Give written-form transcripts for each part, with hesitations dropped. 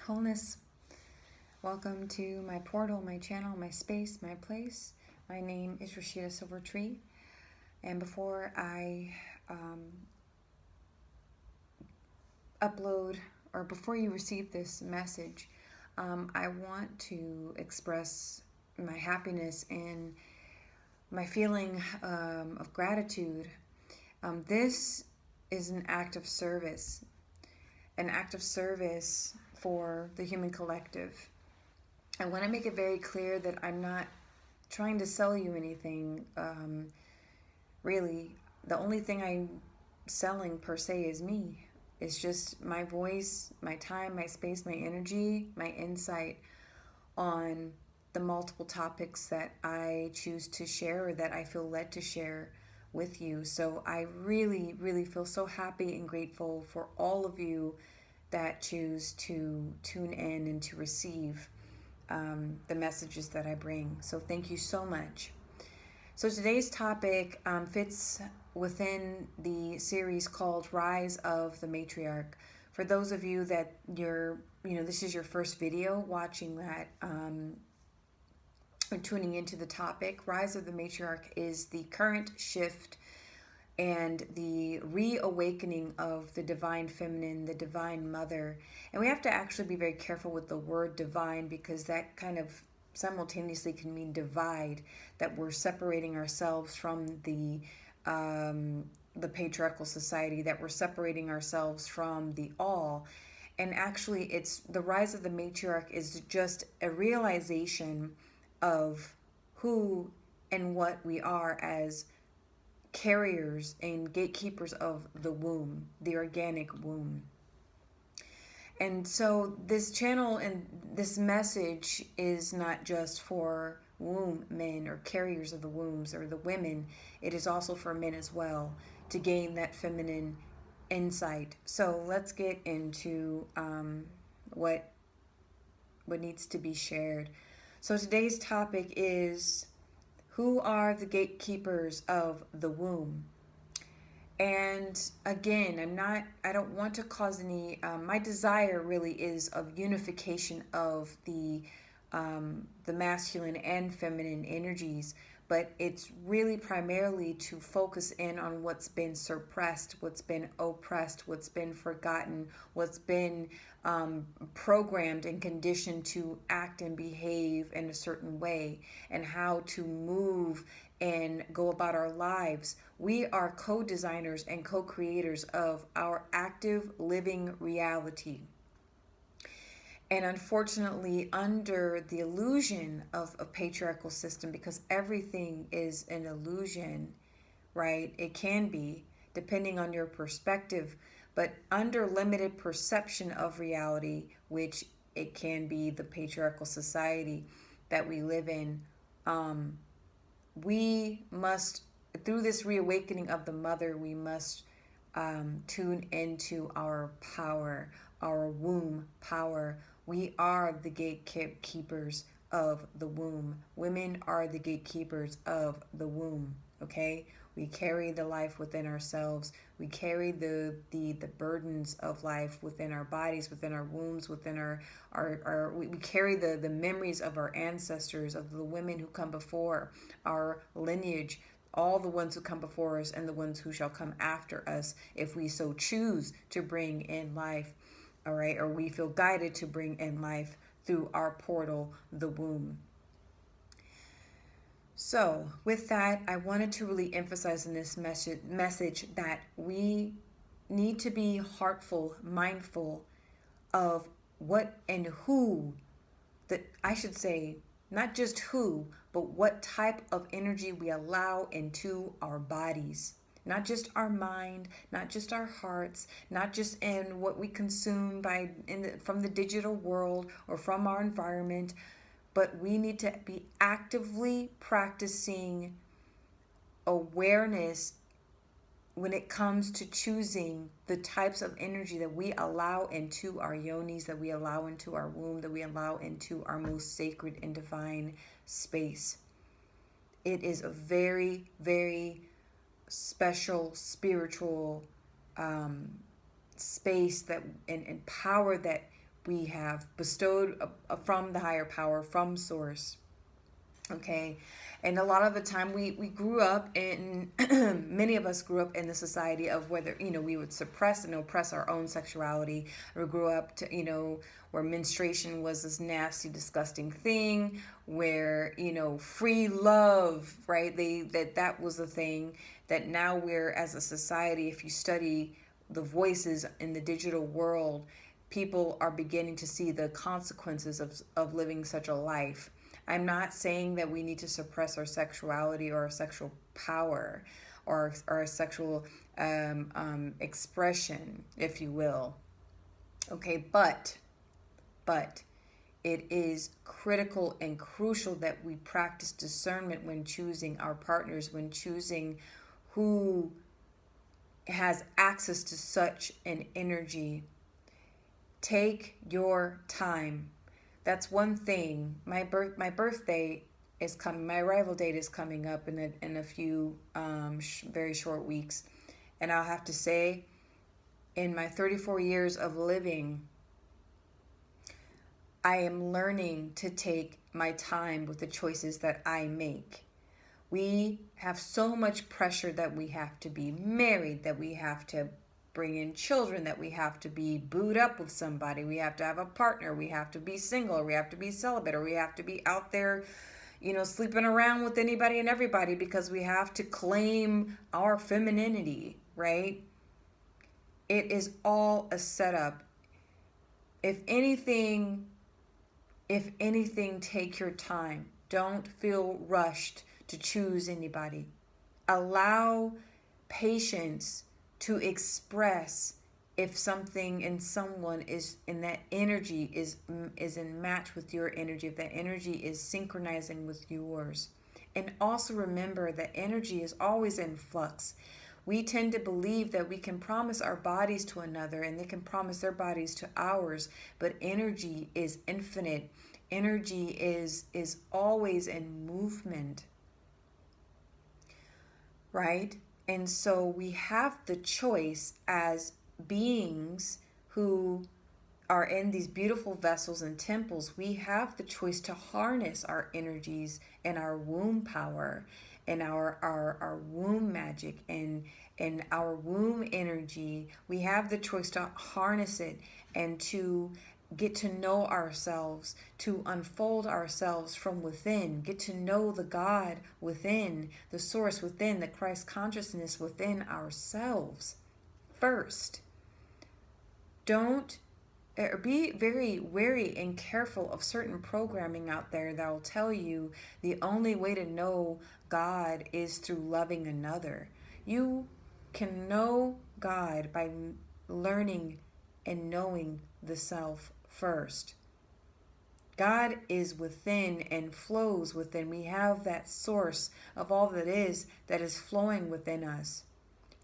wholeness. Welcome to my portal, my channel, my space, my place. My name is Rashida Silvertree, and before I upload, or before you receive this message, I want to express my happiness and my feeling of gratitude. This is an act of service for the human collective. I want to make it very clear that I'm not trying to sell you anything. Really, the only thing I'm selling per se is me. It's just my voice, my time, my space, my energy, my insight on the multiple topics that I choose to share or that I feel led to share with you. So I really, really feel so happy and grateful for all of you that choose to tune in and to receive the messages that I bring. So thank you so much. So today's topic fits within the series called Rise of the Matriarch. For those of you that this is your first video watching that or tuning into the topic, Rise of the Matriarch is the current shift and the reawakening of the divine feminine, the divine mother. And we have to actually be very careful with the word divine, because that kind of simultaneously can mean divide, that we're separating ourselves from the patriarchal society, that we're separating ourselves from the all. And actually, it's the rise of the matriarch is just a realization of who and what we are as carriers and gatekeepers of the womb, the organic womb. And so this channel and this message is not just for womb men or carriers of the wombs or the women. It is also for men as well, to gain that feminine insight. So let's get into what needs to be shared. So today's topic is, who are the gatekeepers of the womb? And again, I don't want to cause any, my desire really is of unification of the masculine and feminine energies, but it's really primarily to focus in on what's been suppressed, what's been oppressed, what's been forgotten, what's been programmed and conditioned to act and behave in a certain way, and how to move and go about our lives. We are co-designers and co-creators of our active living reality. And unfortunately, under the illusion of a patriarchal system, because everything is an illusion, right? It can be, depending on your perspective, but under limited perception of reality, which it can be the patriarchal society that we live in, we must, through this reawakening of the mother, we must tune into our power, our womb power. We are the gatekeepers of the womb. Women are the gatekeepers of the womb, okay? We carry the life within ourselves. We carry the burdens of life within our bodies, within our wombs, within we carry the memories of our ancestors, of the women who come before, our lineage, all the ones who come before us and the ones who shall come after us, if we so choose to bring in life, all right, or we feel guided to bring in life through our portal, the womb. So with that, I wanted to really emphasize in this message that we need to be heartful, mindful of what and who, that I should say, not just who, but what type of energy we allow into our bodies. Not just our mind, not just our hearts, not just in what we consume from the digital world or from our environment, but we need to be actively practicing awareness when it comes to choosing the types of energy that we allow into our yonis, that we allow into our womb, that we allow into our most sacred and divine space. It is a very, very special spiritual space that and power that we have bestowed from the higher power, from source. Okay. And a lot of the time we grew up in, many of us grew up in the society of whether, we would suppress and oppress our own sexuality, or grew up to, where menstruation was this nasty, disgusting thing, where, free love, right? That was the thing that now we're, as a society, if you study the voices in the digital world, people are beginning to see the consequences of living such a life. I'm not saying that we need to suppress our sexuality or our sexual power, or our sexual expression, if you will. Okay, but it is critical and crucial that we practice discernment when choosing our partners, when choosing who has access to such an energy. Take your time. That's one thing. My birthday is coming. My arrival date is coming up in a few very short weeks, and I'll have to say, in my 34 years of living, I am learning to take my time with the choices that I make. We have so much pressure that we have to be married, that we have to bring in children, that we have to be booed up with somebody, we have to have a partner, we have to be single, or we have to be celibate, or we have to be out there, sleeping around with anybody and everybody, because we have to claim our femininity, right? It is all a setup. If anything, take your time. Don't feel rushed to choose anybody. Allow patience to express if something and someone is in that energy is in match with your energy, if that energy is synchronizing with yours. And also remember that energy is always in flux. We tend to believe that we can promise our bodies to another and they can promise their bodies to ours, but energy is infinite. Energy is always in movement, right? And so we have the choice as beings who are in these beautiful vessels and temples. We have the choice to harness our energies and our womb power and our womb magic and our womb energy. We have the choice to harness it and to get to know ourselves, to unfold ourselves from within, get to know the God within, the source within, the Christ consciousness within ourselves first. Be very wary and careful of certain programming out there that will tell you the only way to know God is through loving another. You can know God by learning and knowing the self first. God is within and flows within. We have that source of all that is flowing within us.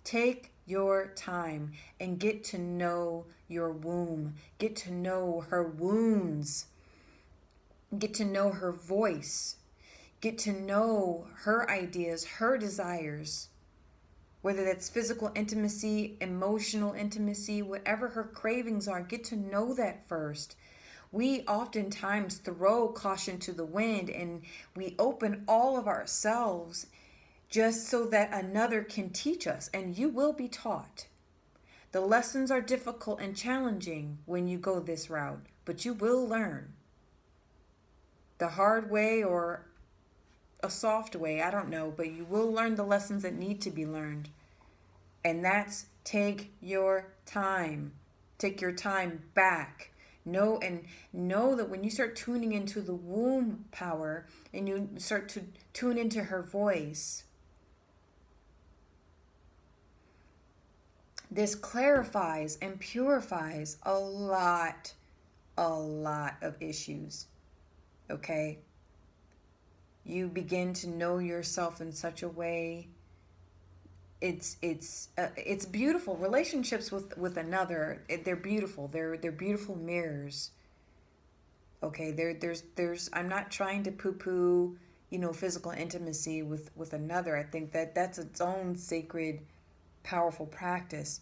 Take your time and get to know your womb. Get to know her wounds. Get to know her voice. Get to know her ideas, her desires. Whether that's physical intimacy, emotional intimacy, whatever her cravings are, get to know that first. We oftentimes throw caution to the wind and we open all of ourselves just so that another can teach us, and you will be taught. The lessons are difficult and challenging when you go this route, but you will learn. The hard way or a soft way, I don't know, but you will learn the lessons that need to be learned. And that's take your time. Take your time back. Know that when you start tuning into the womb power and you start to tune into her voice, this clarifies and purifies a lot of issues. Okay? You begin to know yourself in such a way. It's beautiful. Relationships with another, they're beautiful. They're beautiful mirrors. Okay, there's I'm not trying to poo-poo, physical intimacy with another. I think that's its own sacred, powerful practice.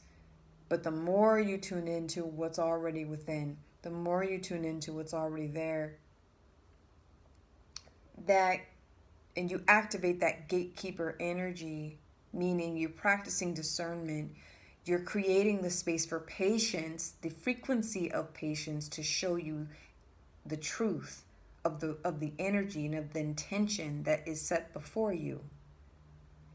But the more you tune into what's already within, the more you tune into what's already there, that and you activate that gatekeeper energy, meaning you're practicing discernment, you're creating the space for patience, the frequency of patience to show you the truth of the energy and of the intention that is set before you.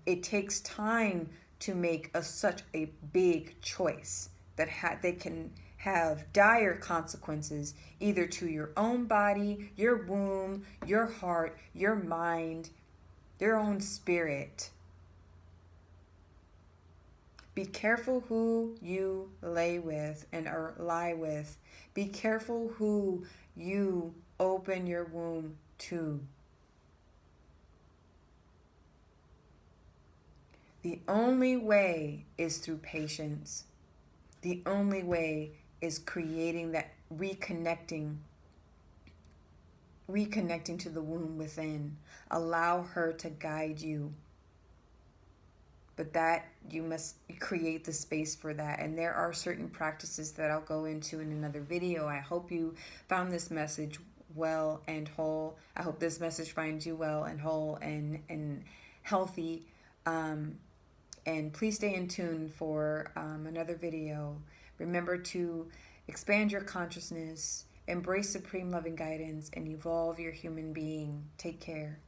It takes time to make such a big choice that they can have dire consequences either to your own body, your womb, your heart, your mind, your own spirit. Be careful who you lay with or lie with. Be careful who you open your womb to. The only way is through patience. The only way is creating that reconnecting to the womb within. Allow her to guide you. But that you must create the space for that. And there are certain practices that I'll go into in another video. I hope you found this message well and whole. I hope this message finds you well and whole and healthy. And please stay in tune for another video. Remember to expand your consciousness, embrace supreme loving guidance, and evolve your human being. Take care.